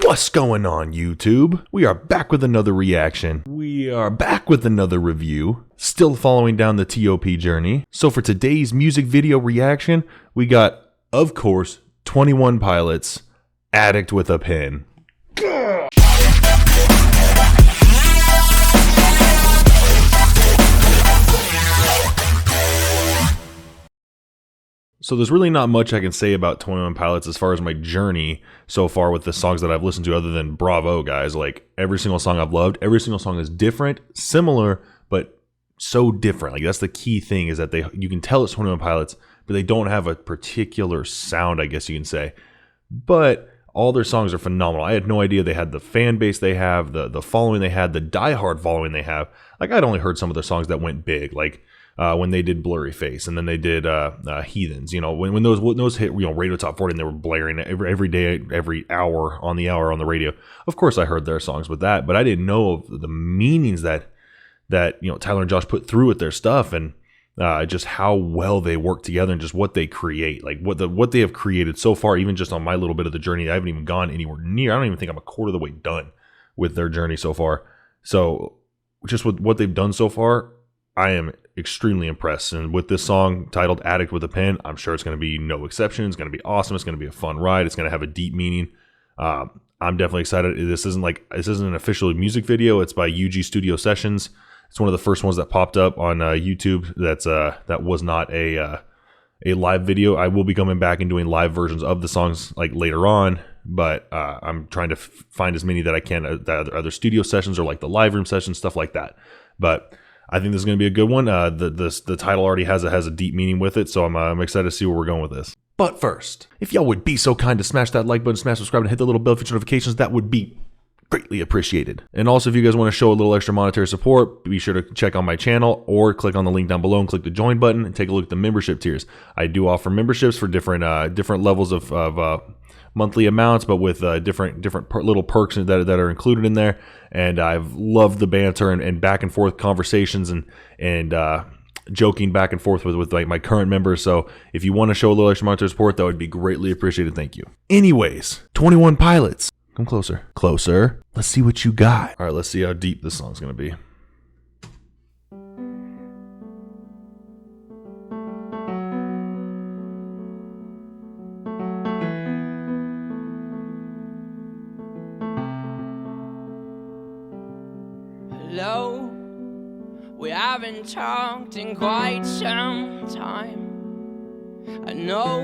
What's going on, YouTube? We are back with another reaction. We are back with another review, still following down the TOP journey. So for today's music video reaction, we got, of course, 21 Pilots, Addict With A Pen. So there's really not much I can say about 21 Pilots as far as my journey so far with the songs that I've listened to, other than bravo, guys. Like, every single song I've loved, every single song is different, similar, but so different. Like, that's the key thing, is that you can tell it's 21 Pilots, but they don't have a particular sound, I guess you can say. But all their songs are phenomenal. I had no idea they had the fan base they have, the following they had, the diehard following they have. Like, I'd only heard some of their songs that went big, like when they did Blurry Face, and then they did Heathens. You know, when those hit, you know, radio top 40, and they were blaring every day, every hour on the radio. Of course, I heard their songs with that, but I didn't know of the meanings that you know, Tyler and Josh put through with their stuff, and just how well they work together, and just what they create, like what they have created so far. Even just on my little bit of the journey, I haven't even gone anywhere near. I don't even think I'm a quarter of the way done with their journey so far. So just with what they've done so far, I am extremely impressed. And with this song titled Addict With A Pen, I'm sure it's going to be no exception. It's going to be awesome. It's going to be a fun ride. It's going to have a deep meaning. I'm definitely excited. This isn't an official music video. It's by UG Studio Sessions. It's one of the first ones that popped up on YouTube. That was not a live video. I will be coming back and doing live versions of the songs like later on, but I'm trying to find as many that I can, other studio sessions or like the live room sessions, stuff like that. But I think this is going to be a good one. The title already has a deep meaning with it, so I'm excited to see where we're going with this. But first, if y'all would be so kind to smash that like button, smash subscribe, and hit the little bell for notifications, that would be greatly appreciated. And also, if you guys want to show a little extra monetary support, be sure to check on my channel or click on the link down below and click the join button and take a look at the membership tiers. I do offer memberships for different levels of monthly amounts, but with different little perks that are included in there. And I've loved the banter and back and forth conversations and joking back and forth with like my current members. So if you want to show a little extra monetary support, that would be greatly appreciated. Thank you. Anyways, 21 Pilots. Come closer. Closer. Let's see what you got. All right, let's see how deep this song's going to be. Hello, we haven't talked in quite some time. I know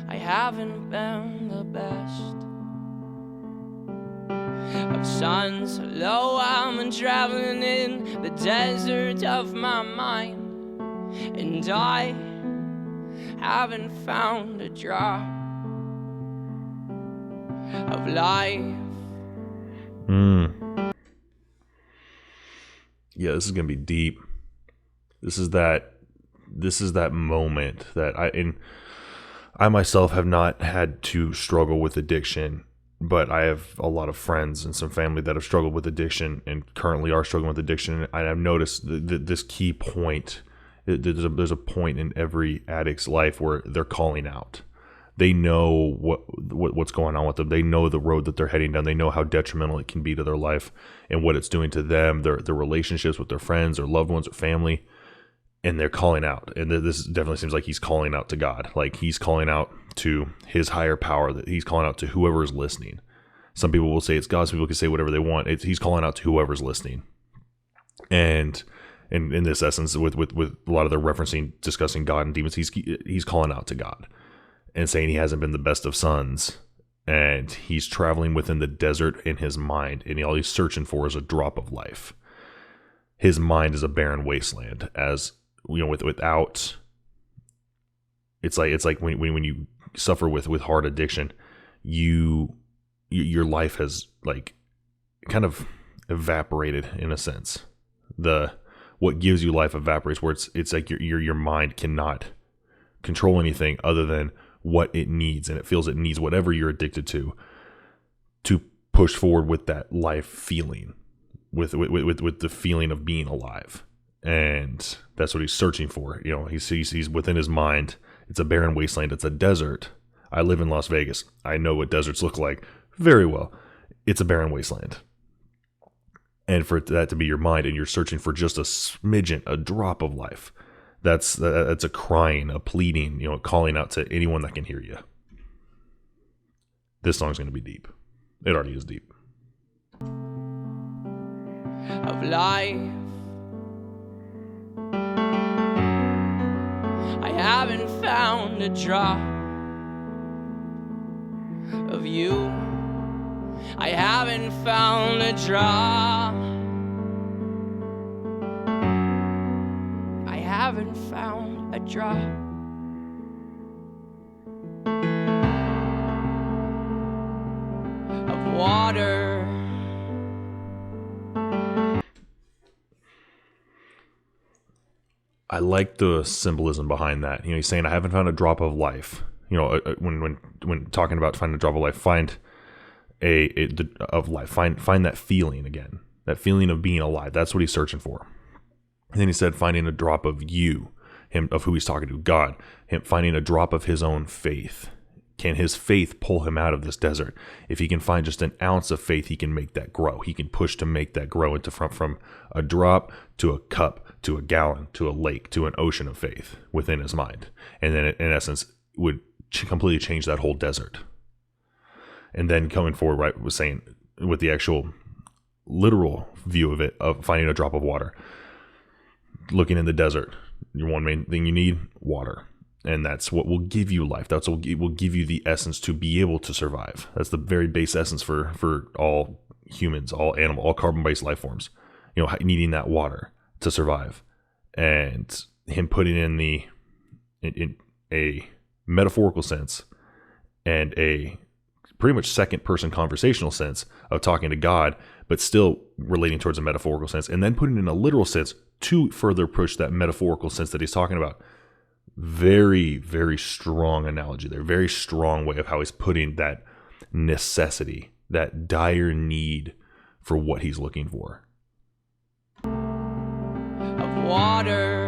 I haven't been the best of sons. Hello, I'm traveling in the desert of my mind, and I haven't found a drop of life. Yeah, this is gonna be deep. This is that moment that I myself have not had to struggle with addiction, but I have a lot of friends and some family that have struggled with addiction and currently are struggling with addiction. And I've noticed this key point. There's a point in every addict's life where they're calling out. They know what's going on with them. They know the road that they're heading down. They know how detrimental it can be to their life and what it's doing to them, their relationships with their friends or loved ones or family, and they're calling out. And this definitely seems like he's calling out to God. Like, he's calling out to his higher power, that he's calling out to whoever is listening. Some people will say it's God. Some people can say whatever they want. He's calling out to whoever's listening. And in this essence, with a lot of their discussing God and demons, he's calling out to God and saying he hasn't been the best of sons, and he's traveling within the desert in his mind, and all he's searching for is a drop of life. His mind is a barren wasteland, as you know, without. It's like when you suffer with hard addiction, your life has like kind of evaporated in a sense. What gives you life evaporates, where it's like your mind cannot control anything other than what it needs, and it feels it needs whatever you're addicted to push forward with that life feeling, with the feeling of being alive. And that's what he's searching for. You know, he's within his mind. It's a barren wasteland. It's a desert. I live in Las Vegas. I know what deserts look like. Very well. It's a barren wasteland. And for that to be your mind, and you're searching for just a smidgen, a drop of life, that's a crying, a pleading, calling out to anyone that can hear you. This song's going to be deep. It already is deep. Of life, I haven't found a drop of you. I haven't found a drop. I haven't found a drop of water. I like the symbolism behind that. He's saying, I haven't found a drop of life. When talking about finding a drop of life, find of life. Find that feeling again, that feeling of being alive. That's what he's searching for. And then he said, finding a drop of you, him, of who he's talking to, God, him finding a drop of his own faith. Can his faith pull him out of this desert? If he can find just an ounce of faith, he can make that grow. He can push to make that grow into from a drop to a cup to a gallon to a lake to an ocean of faith within his mind. And then in essence would completely change that whole desert. And then coming forward, right, was saying with the actual literal view of it, of finding a drop of water, looking in the desert, your one main thing you need, water. And that's what will give you life. That's what will give you the essence to be able to survive. That's the very base essence for all humans, all animal, all carbon-based life forms, needing that water to survive. And him putting in a metaphorical sense and a pretty much second person conversational sense of talking to God, but still relating towards a metaphorical sense, and then putting in a literal sense to further push that metaphorical sense that he's talking about. Very, very strong analogy there. Very strong way of how he's putting that necessity, that dire need for what he's looking for. Of water.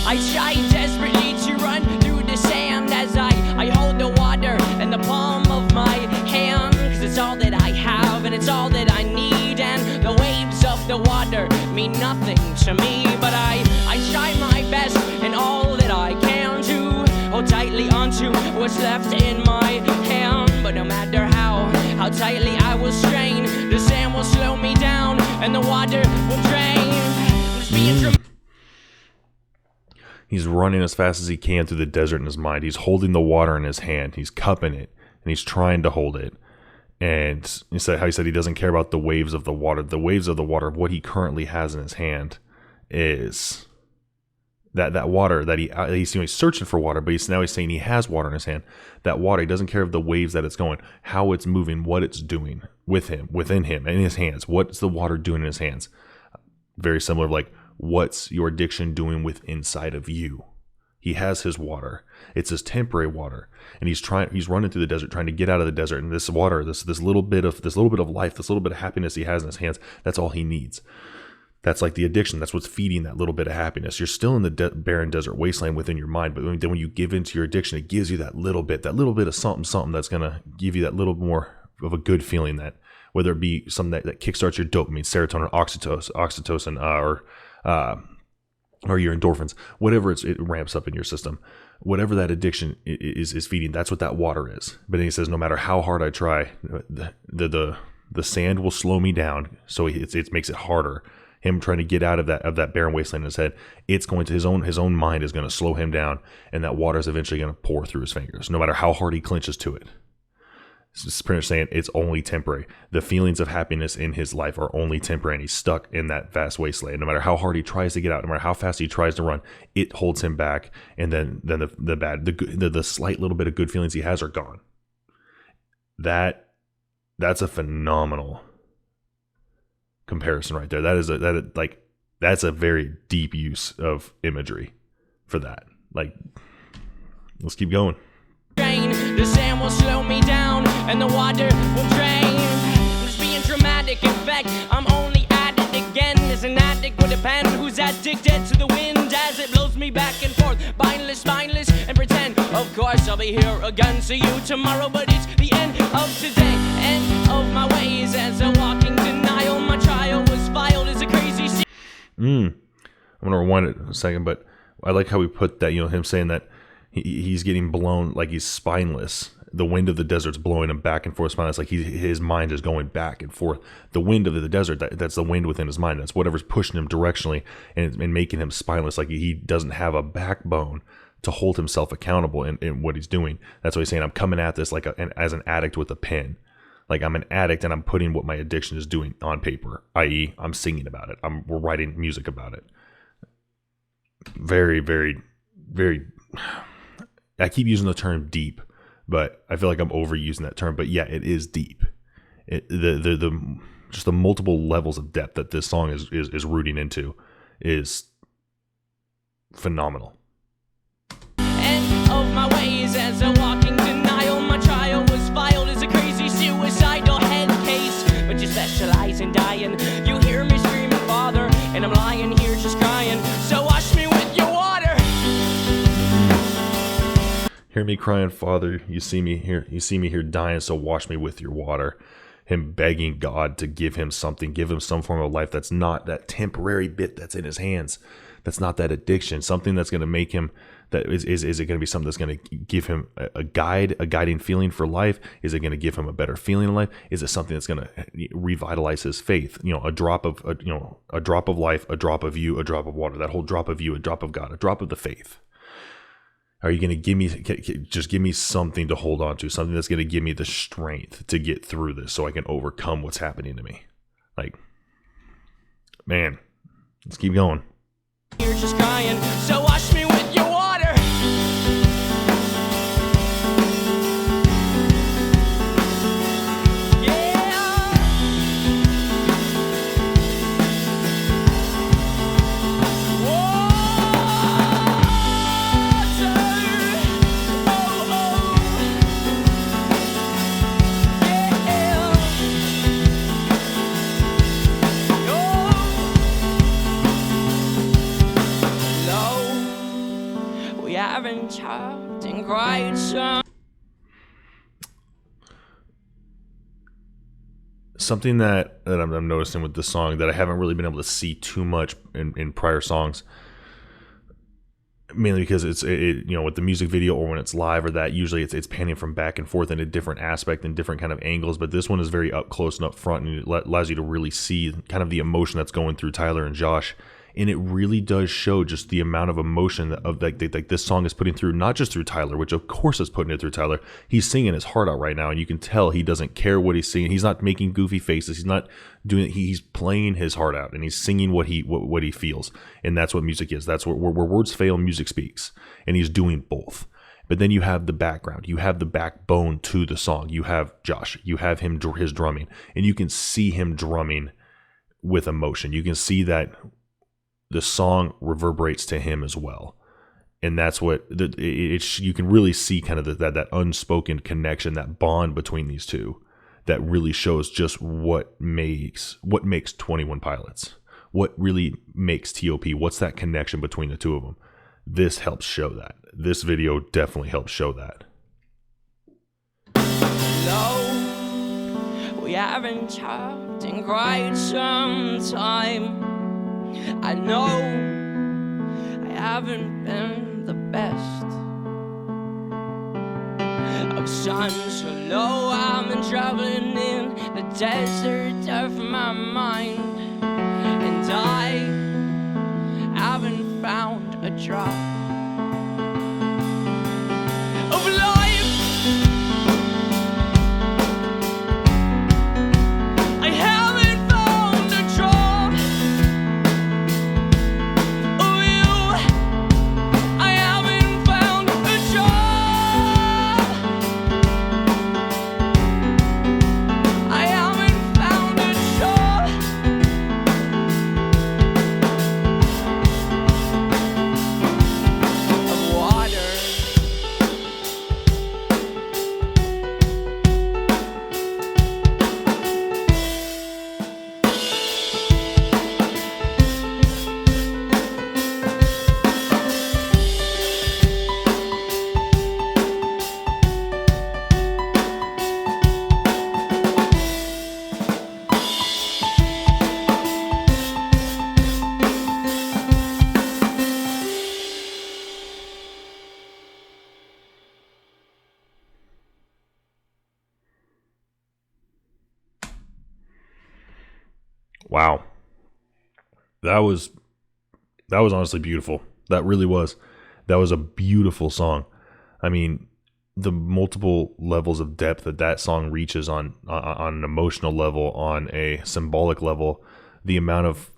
I try desperately to run through the sand as I hold the water in the palm of my hand, 'cause it's all that I have and it's all that I need, and the waves of the water mean nothing to me, but I try my best and all that I can to hold tightly onto what's left in my hand. But no matter how tightly I will strain, the sand will slow me down and the water will drain. Just being He's running as fast as he can through the desert in his mind. He's holding the water in his hand. He's cupping it, and he's trying to hold it. And he said he doesn't care about the waves of the water. The waves of the water, what he currently has in his hand, is that water that he's searching for water, but he's saying he has water in his hand. That water, he doesn't care of the waves that it's going, how it's moving, what it's doing with him, within him, in his hands. What's the water doing in his hands? Very similar, like, what's your addiction doing with inside of you? He has his water. It's his temporary water, and he's running through the desert, trying to get out of the desert. And this water, this little bit of life, this little bit of happiness he has in his hands, that's all he needs. That's like the addiction. That's what's feeding that little bit of happiness. You're still in the barren desert wasteland within your mind, but then when you give into your addiction, it gives you that little bit of something that's gonna give you that little more of a good feeling. That whether it be something that kickstarts your dopamine, serotonin, oxytocin, or your endorphins, whatever it ramps up in your system, whatever that addiction is feeding, that's what that water is. But then he says, no matter how hard I try, the sand will slow me down. So it makes it harder. Him trying to get out of that barren wasteland in his head, it's going to his own mind is going to slow him down, and that water is eventually going to pour through his fingers, no matter how hard he clenches to it. It's pretty much saying it's only temporary. The feelings of happiness in his life are only temporary, and he's stuck in that vast wasteland. No matter how hard he tries to get out, no matter how fast he tries to run, it holds him back. And then the slight little bit of good feelings he has are gone. That's a phenomenal comparison right there. That's a very deep use of imagery for that. Like, let's keep going. The sand will slow me down and the water will drain. It's being dramatic. In fact, I'm only at it again as an addict with a pen who's addicted to the wind as it blows me back and forth, mindless, and pretend. Of course, I'll be here again. See you tomorrow, but it's the end of today, end of my ways as a walking denial. My trial was filed as a crazy. I'm gonna rewind it a second, but I like how we put that. Him saying that. He's getting blown like he's spineless. The wind of the desert's blowing him back and forth spineless. Like his mind is going back and forth. The wind of the desert, that's the wind within his mind. That's whatever's pushing him directionally and making him spineless. Like he doesn't have a backbone to hold himself accountable in what he's doing. That's why he's saying, I'm coming at this like as an addict with a pen. Like I'm an addict and I'm putting what my addiction is doing on paper, i.e. I'm singing about it. We're writing music about it. Very, very, very... I keep using the term deep, but I feel like I'm overusing that term. But yeah, it is deep. Just the multiple levels of depth that this song is rooting into is phenomenal. End of my ways as a walking denial. My trial was filed as a crazy suicidal head case, but you specialize in dying. You hear me screaming, Father, and I'm lying here just crying. So wash me with your water. Hear me crying, Father, you see me here dying, so wash me with your water. Him begging God to give him something, give him some form of life that's not that temporary bit that's in his hands. That's not that addiction, something that's going to make him, that is it going to be something that's going to give him a guiding feeling for life? Is it going to give him a better feeling in life? Is it something that's going to revitalize his faith? A drop of life, a drop of you, a drop of water, that whole drop of you, a drop of God, a drop of the faith. Are you going to give me something to hold on to, something that's going to give me the strength to get through this so I can overcome what's happening to me? Like, man, let's keep going. You're just crying, so wash me with your water. Haven't talked in quite some. Something that I'm noticing with this song that I haven't really been able to see too much in prior songs, mainly because it's with the music video or when it's live or that, usually it's panning from back and forth in a different aspect and different kind of angles, but this one is very up close and up front, and it allows you to really see kind of the emotion that's going through Tyler and Josh. And it really does show just the amount of emotion of like this song is putting through, not just through Tyler, which of course is putting it through Tyler. He's singing his heart out right now, and you can tell he doesn't care what he's singing. He's not making goofy faces. He's not doing it. He's playing his heart out, and he's singing what he feels. And that's what music is. That's where words fail, music speaks. And he's doing both. But then you have the background. You have the backbone to the song. You have Josh. You have his drumming, and you can see him drumming with emotion. You can see that the song reverberates to him as well, and that's what you can really see kind of that unspoken connection, that bond between these two, that really shows just what makes 21 Pilots, what really makes TOP. What's that connection between the two of them? This helps show that. This video definitely helps show that. No, we haven't talked in quite some time. I know I haven't been the best. I've sung so low, I've been traveling in the desert of my mind, and I haven't found a drop of life. Wow. That was honestly beautiful. That really was. That was a beautiful song. I mean, the multiple levels of depth that song reaches on an emotional level, on a symbolic level, the amount of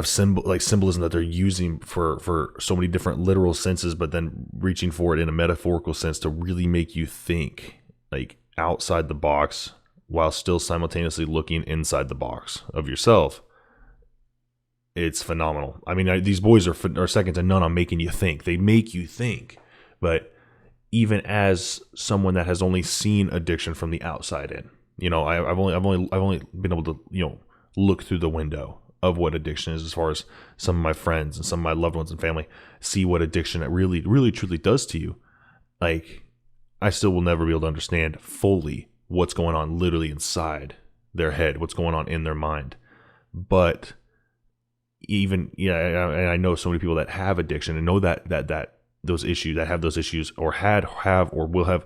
symbolism that they're using for so many different literal senses, but then reaching for it in a metaphorical sense to really make you think like outside the box while still simultaneously looking inside the box of yourself. It's phenomenal. I mean, these boys are second to none on making you think. They make you think. But even as someone that has only seen addiction from the outside in, you know, I've only been able to, you know, look through the window of what addiction is, as far as some of my friends and some of my loved ones and family see what addiction it really, really, truly does to you. Like, I still will never be able to understand fully what's going on literally inside their head, what's going on in their mind. But even, yeah, I know so many people that have addiction and know that those issues, that have those issues, or have or will have,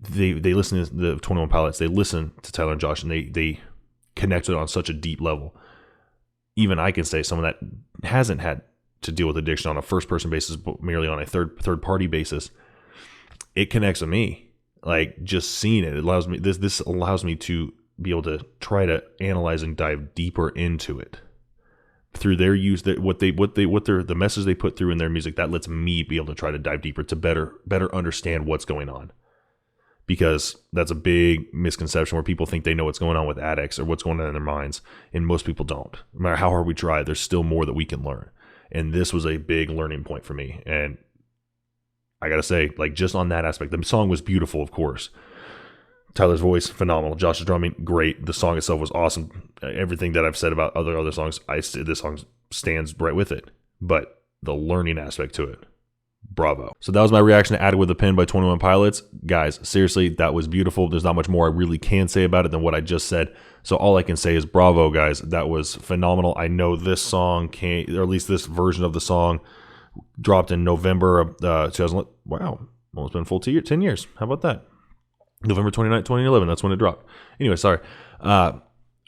they listen to the 21 Pilots, they listen to Tyler and Josh, and they connected on such a deep level. Even I can say someone that hasn't had to deal with addiction on a first person basis, but merely on a third party basis, it connects with me. Like, just seeing it allows me, this allows me to be able to try to analyze and dive deeper into it through their use, the message they put through in their music. That lets me be able to try to dive deeper to better understand what's going on. Because that's a big misconception where people think they know what's going on with addicts or what's going on in their minds, and most people don't. No matter how hard we try, there's still more that we can learn. And this was a big learning point for me. And I gotta say, like, just on that aspect, the song was beautiful, of course. Tyler's voice, phenomenal. Josh's drumming, great. The song itself was awesome. Everything that I've said about other songs, this song stands right with it. But the learning aspect to it, bravo. So that was my reaction to Addict With A Pen by 21 Pilots. Guys, seriously, that was beautiful. There's not much more I really can say about it than what I just said. So all I can say is bravo, guys. That was phenomenal. I know this song came, or at least this version of the song, dropped in November of 2000. Wow, almost been full 10 years. How about that? November 29, 2011. That's when it dropped. Anyway, sorry.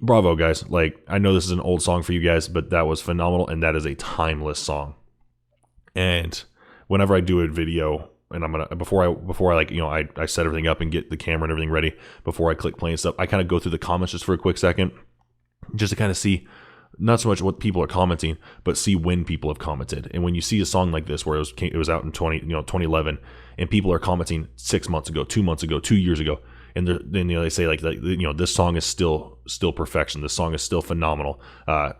Bravo, guys. Like, I know this is an old song for you guys, but that was phenomenal, and that is a timeless song. And whenever I do a video, and I'm gonna before I like, you know, I set everything up and get the camera and everything ready before I click play and stuff, I kind of go through the comments just for a quick second, just to kind of see not so much what people are commenting, but see when people have commented. And when you see a song like this, where it was out in 2011, and people are commenting 6 months ago, 2 months ago, 2 years ago, and then, you know, they say like, you know, this song is still perfection. This song is still phenomenal.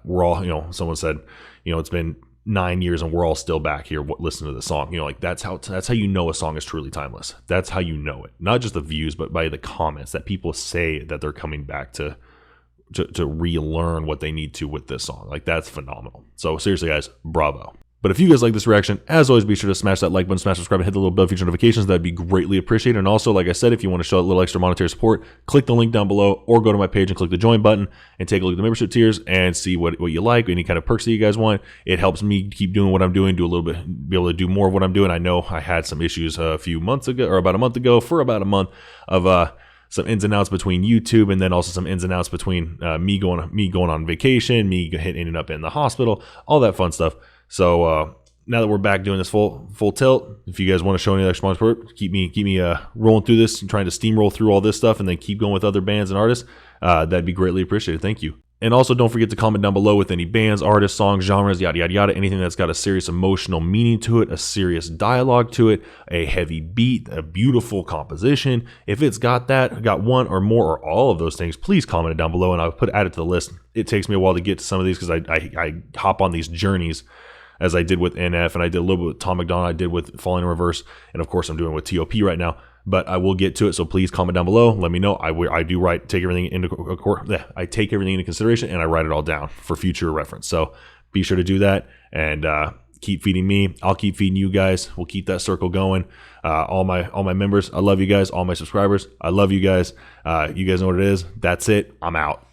We're all, you know, someone said, you know, it's been 9 years and we're all still back here listening to the song. You know, like, that's how you know a song is truly timeless. That's how you know it. Not just the views, but by the comments that people say that they're coming back to relearn what they need to with this song. Like, that's phenomenal. So seriously, guys, bravo. But if you guys like this reaction, as always, be sure to smash that like button, smash subscribe, and hit the little bell for future notifications. That'd be greatly appreciated. And also, like I said, if you want to show a little extra monetary support, click the link down below, or go to my page and click the join button and take a look at the membership tiers and see what you like, any kind of perks that you guys want. It helps me keep doing what I'm doing, be able to do more of what I'm doing. I know I had some issues a few months ago, or about a month ago, for about a month of some ins and outs between YouTube, and then also some ins and outs between me going on vacation, me ending up in the hospital, all that fun stuff. So now that we're back doing this full tilt, if you guys want to show any extra support, keep me rolling through this and trying to steamroll through all this stuff, and then keep going with other bands and artists, that'd be greatly appreciated. Thank you. And also, don't forget to comment down below with any bands, artists, songs, genres, yada, yada, yada, anything that's got a serious emotional meaning to it, a serious dialogue to it, a heavy beat, a beautiful composition. If it's got one or more or all of those things, please comment it down below, and I'll add it to the list. It takes me a while to get to some of these because I hop on these journeys, as I did with NF, and I did a little bit with Tom McDonald, I did with Falling in Reverse, and of course I'm doing with TOP right now. But I will get to it, so please comment down below. Let me know. I take everything into consideration, and I write it all down for future reference. So be sure to do that, and keep feeding me. I'll keep feeding you guys. We'll keep that circle going. All my members, I love you guys. All my subscribers, I love you guys. You guys know what it is. That's it. I'm out.